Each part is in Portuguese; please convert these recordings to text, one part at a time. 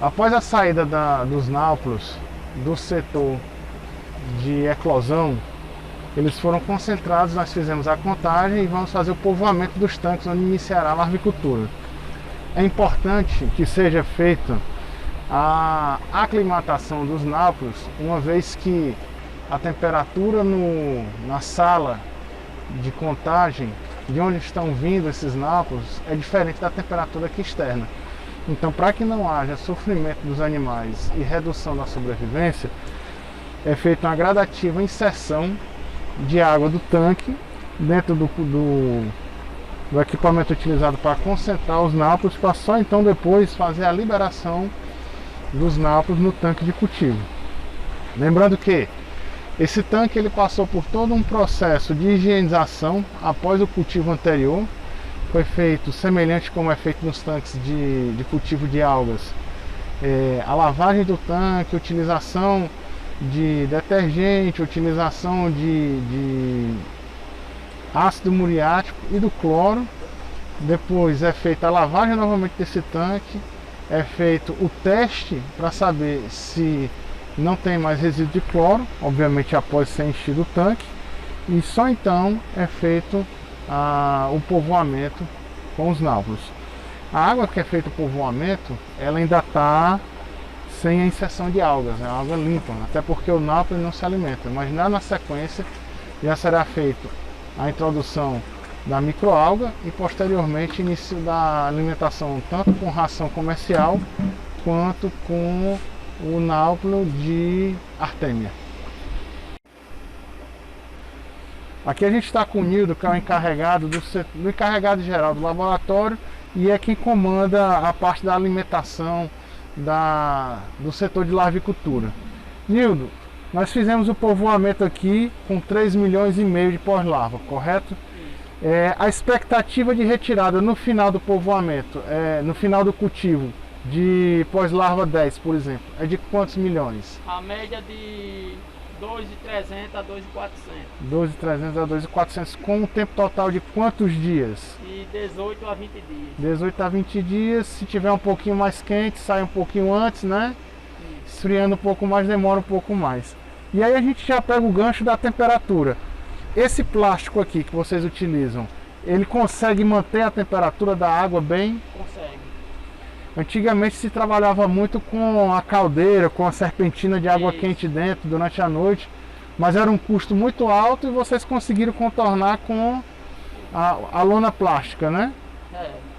Após a saída dos náuplios do setor de eclosão, eles foram concentrados, nós fizemos a contagem e vamos fazer o povoamento dos tanques onde iniciará a larvicultura. É importante que seja feita a aclimatação dos náuplios, uma vez que a temperatura na sala de contagem, de onde estão vindo esses náuplios, é diferente da temperatura aqui externa. Então, para que não haja sofrimento dos animais e redução da sobrevivência, é feita uma gradativa inserção de água do tanque dentro do equipamento utilizado para concentrar os náuplios, para só então depois fazer a liberação dos náuplios no tanque de cultivo. Lembrando que esse tanque ele passou por todo um processo de higienização após o cultivo anterior. Foi feito semelhante como é feito nos tanques de cultivo de algas. A lavagem do tanque, utilização de detergente, utilização de ácido muriático e do cloro. Depois é feita a lavagem novamente desse tanque, é feito o teste para saber se não tem mais resíduo de cloro, obviamente após ser enchido o tanque, e só então é feito o povoamento com os náuplios. A água que é feito o povoamento, ela ainda está sem a inserção de algas, né? Água limpa, até porque o náuplo não se alimenta, mas na sequência já será feito a introdução da microalga e posteriormente início da alimentação tanto com ração comercial quanto com o náuplo de artêmia. Aqui a gente está com o Nildo, que é o encarregado do encarregado geral do laboratório e é quem comanda a parte da alimentação do setor de larvicultura. Nildo, nós fizemos o povoamento aqui com 3,5 milhões de pós-larva, correto? A expectativa de retirada no final do povoamento, no final do cultivo, de pós-larva 10, por exemplo, é de quantos milhões? A média de 2.300 a 2.400. 2.300 a 2.400, com um tempo total de quantos dias? De 18 a 20 dias. 18 a 20 dias, se tiver um pouquinho mais quente, sai um pouquinho antes, né? Isso. Esfriando um pouco mais, demora um pouco mais. E aí a gente já pega o gancho da temperatura. Esse plástico aqui que vocês utilizam, ele consegue manter a temperatura da água bem? Consegue. Antigamente se trabalhava muito com a caldeira, com a serpentina de água quente dentro durante a noite, mas era um custo muito alto e vocês conseguiram contornar com a lona plástica, né?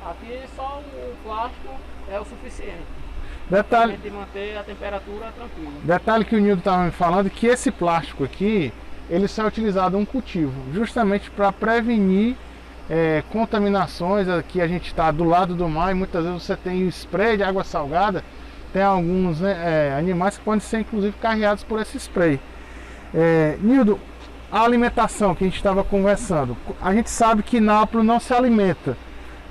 Aqui só o plástico é o suficiente. Detalhe, De manter a temperatura tranquila. detalhe que o Nildo estava me falando, que esse plástico aqui, ele só é utilizado em um cultivo, justamente para prevenir contaminações. Aqui a gente está do lado do mar e muitas vezes você tem o spray de água salgada, tem alguns animais que podem ser inclusive carreados por esse spray. Nildo, a alimentação que a gente estava conversando, a gente sabe que náuplo não se alimenta.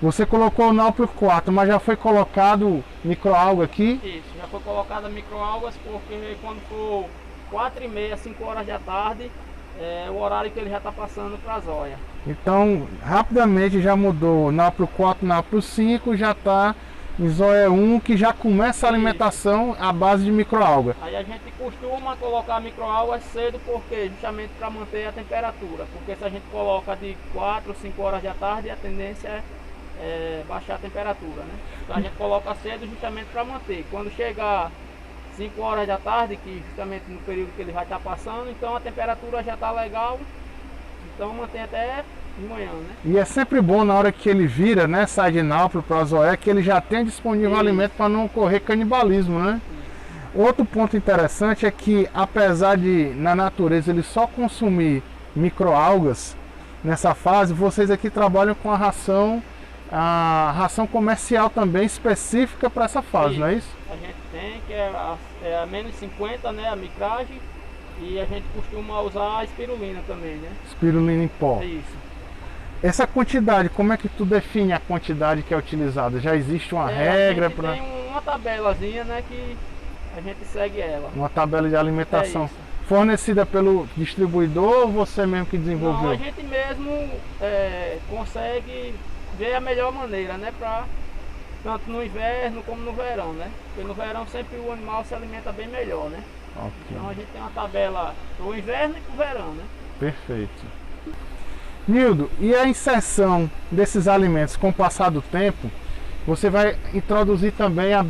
Você colocou o náuplo 4, mas já foi colocado microalga aqui? Isso, já foi colocada microalgas porque quando for 4h30, 5 horas da tarde, é o horário que ele já está passando para a zóia. Então, rapidamente já mudou, náuplo 4, náuplo 5, já está em zóia 1, que já começa a alimentação à base de microalga. Aí a gente costuma colocar microalgas cedo, porque justamente para manter a temperatura, porque se a gente coloca de 4, 5 horas da tarde, a tendência é baixar a temperatura, né? Então a gente coloca cedo justamente para manter. Quando chegar 5 horas da tarde, que justamente no período que ele vai estar passando, então a temperatura já está legal, então mantém até de manhã, né? E é sempre bom na hora que ele vira, né, sai de náuplo para a zóia, que ele já tenha disponível alimento para não ocorrer canibalismo, né? Outro ponto interessante é que, apesar de na natureza ele só consumir microalgas, nessa fase vocês aqui trabalham com a ração comercial também específica para essa fase, não é isso? A gente tem, que é a menos 50, né, a micragem, e a gente costuma usar a espirulina também, né? Espirulina em pó. É isso. Essa quantidade, como é que tu define a quantidade que é utilizada? Já existe uma regra para... Tem uma tabelazinha, né, que a gente segue ela. Uma tabela de alimentação. É isso. Fornecida pelo distribuidor ou você mesmo que desenvolveu? Não, a gente mesmo consegue ver a melhor maneira, né, para tanto no inverno como no verão, né? Porque no verão sempre o animal se alimenta bem melhor, né? Ok. Então a gente tem uma tabela pro inverno e pro verão, né? Perfeito. Nildo, e a inserção desses alimentos com o passar do tempo, você vai introduzir também a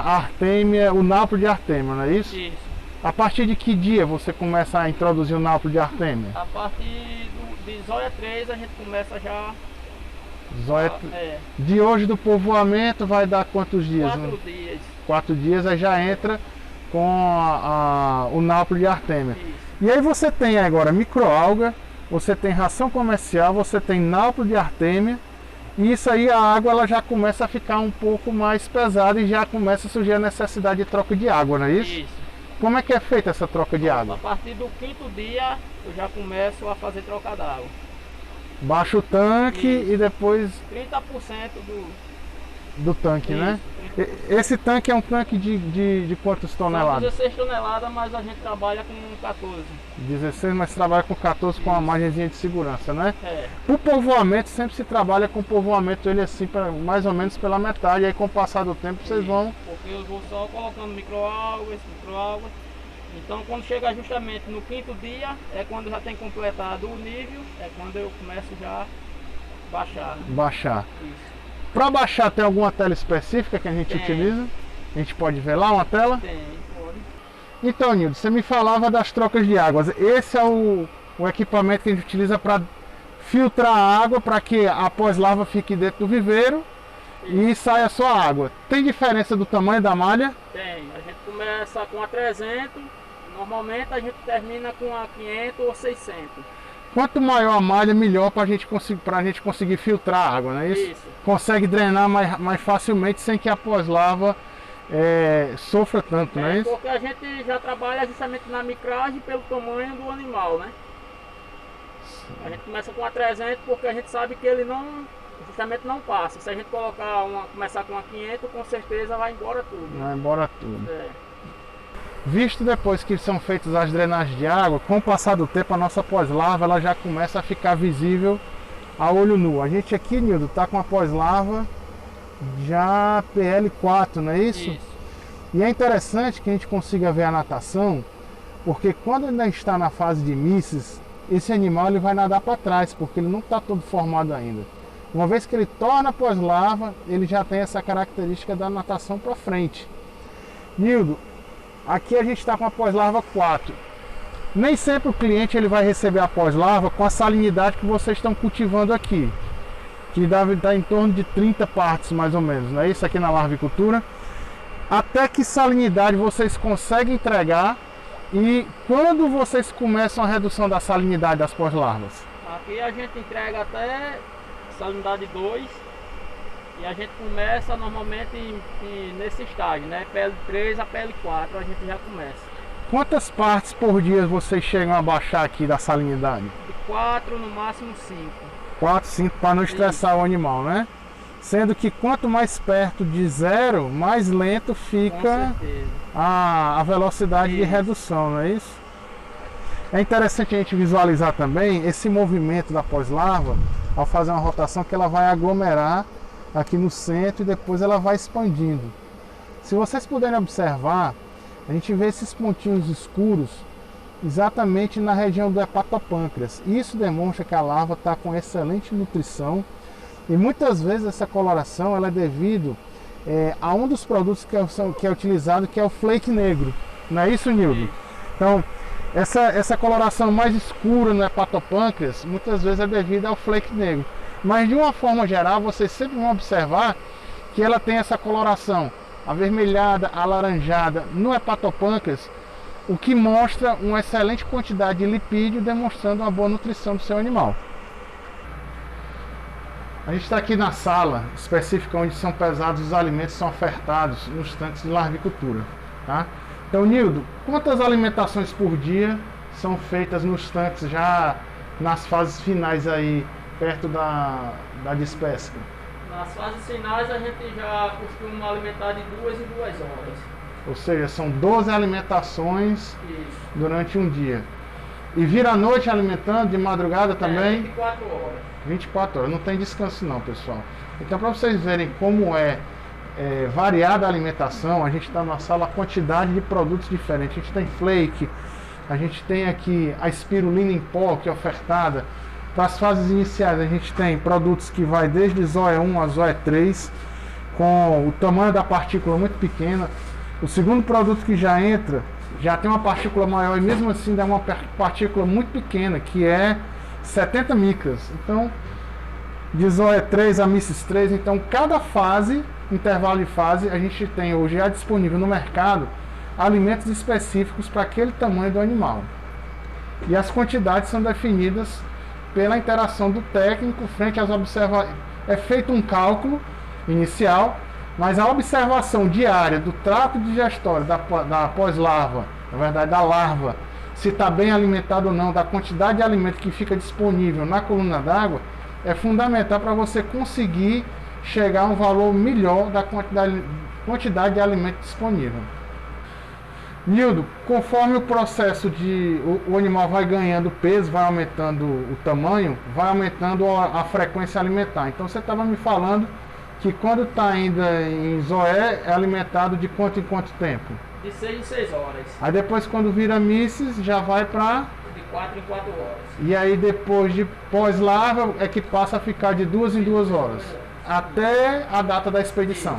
artêmia, o napro de artêmia, não é isso? Isso. A partir de que dia você começa a introduzir o napro de artêmia? A partir de zóia 3 a gente começa já. De hoje do povoamento vai dar quantos dias? 4 dias. 4 dias, aí já entra com o napro de artêmia. Isso. E aí você tem agora microalga, você tem ração comercial, você tem napro de artêmia, e isso aí a água ela já começa a ficar um pouco mais pesada e já começa a surgir a necessidade de troca de água, não é isso? Isso. Como é que é feita essa troca de água? A partir do 5º dia eu já começo a fazer troca d'água. Baixa o tanque Isso. e depois 30% do tanque, Isso, né? Esse tanque é um tanque de quantas São toneladas? 16 toneladas, mas a gente trabalha com 14. 16, mas trabalha com 14 com a margenzinha de segurança, né? É. O povoamento sempre se trabalha com o povoamento ele assim, mais ou menos pela metade, aí com o passar do tempo vocês vão... Porque eu vou só colocando microalgas. Então quando chega justamente no 5º dia, é quando já tem completado o nível, é quando eu começo já a baixar. Né? Baixar. Isso. Para baixar tem alguma tela específica que a gente Tem. utiliza? A gente pode ver lá uma tela? Tem, pode. Então, Nildo, você me falava das trocas de águas. Esse é o equipamento que a gente utiliza para filtrar a água para que a pós-larva fique dentro do viveiro e saia só a água. Tem diferença do tamanho da malha? Tem. A gente começa com a 300, normalmente a gente termina com a 500 ou 600. Quanto maior a malha, melhor para a gente conseguir filtrar a água, não é isso? Isso. Consegue drenar mais facilmente sem que a pós-larva sofra tanto, não é isso? Porque a gente já trabalha justamente na micragem pelo tamanho do animal, né? A gente começa com a 300 porque a gente sabe que ele justamente não passa. Se a gente começar com a 500, com certeza vai embora tudo. Vai embora tudo. É. Visto depois que são feitas as drenagens de água, com o passar do tempo a nossa pós-larva ela já começa a ficar visível a olho nu. A gente aqui, Nildo, está com a pós-larva já PL4, não é isso? Isso. E é interessante que a gente consiga ver a natação, porque quando ele ainda está na fase de misses, esse animal ele vai nadar para trás, porque ele não está todo formado ainda. Uma vez que ele torna pós-larva, ele já tem essa característica da natação para frente. Nildo, aqui a gente está com a pós-larva 4. Nem sempre o cliente ele vai receber a pós-larva com a salinidade que vocês estão cultivando aqui, que dá em torno de 30 partes mais ou menos, não é isso aqui na larvicultura? Até que salinidade vocês conseguem entregar e quando vocês começam a redução da salinidade das pós-larvas? Aqui a gente entrega até salinidade 2 e a gente começa normalmente nesse estágio, né? PL3 a PL4 a gente já começa. Quantas partes por dia vocês chegam a baixar aqui da salinidade? De 4, no máximo 5. 4, 5 para não estressar o animal, né? Sendo que quanto mais perto de 0, mais lento fica a velocidade de redução, não é isso? É interessante a gente visualizar também esse movimento da pós-larva ao fazer uma rotação que ela vai aglomerar aqui no centro e depois ela vai expandindo. Se vocês puderem observar, a gente vê esses pontinhos escuros exatamente na região do hepatopâncreas. Isso demonstra que a larva está com excelente nutrição e muitas vezes essa coloração ela é devido a um dos produtos que é utilizado, que é o flake negro. Não é isso, Nildo? Então, essa coloração mais escura no hepatopâncreas muitas vezes é devido ao flake negro. Mas de uma forma geral, vocês sempre vão observar que ela tem essa coloração avermelhada, alaranjada no hepatopâncreas, o que mostra uma excelente quantidade de lipídio, demonstrando uma boa nutrição do seu animal. A gente está aqui na sala específica onde são pesados os alimentos que são ofertados nos tanques de larvicultura, tá? Então, Nildo, quantas alimentações por dia são feitas nos tanques já nas fases finais aí, perto da despesca? Nas fases finais a gente já costuma alimentar de 2 em 2 horas. Ou seja, são 12 alimentações Isso. durante um dia. E vira à noite alimentando, de madrugada também? 24 horas. 24 horas, não tem descanso não, pessoal. Então, para vocês verem como é variada a alimentação, a gente está numa sala, a quantidade de produtos diferentes. A gente tem flake, a gente tem aqui a espirulina em pó, que é ofertada. Para as fases iniciais, a gente tem produtos que vai desde Zoe 1 a Zoe 3, com o tamanho da partícula muito pequena. O segundo produto que já entra, já tem uma partícula maior e mesmo assim dá uma partícula muito pequena, que é 70 micras. Então, de Zoe 3 a Missis 3, então cada fase, intervalo de fase, a gente tem hoje já disponível no mercado alimentos específicos para aquele tamanho do animal. E as quantidades são definidas pela interação do técnico frente às observações. É feito um cálculo inicial, mas a observação diária do trato digestório da pós-larva, na verdade da larva, se está bem alimentado ou não, da quantidade de alimento que fica disponível na coluna d'água, é fundamental para você conseguir chegar a um valor melhor da quantidade de alimento disponível. Nildo, conforme o processo o animal vai ganhando peso, vai aumentando o tamanho, vai aumentando a frequência alimentar. Então você estava me falando que quando está ainda em Zoé, é alimentado de quanto em quanto tempo? De 6 em 6 horas. Aí depois quando vira Missis, já vai para... De 4 em 4 horas. E aí depois de pós-larva é que passa a ficar de 2 em 2 horas. Até a data da expedição.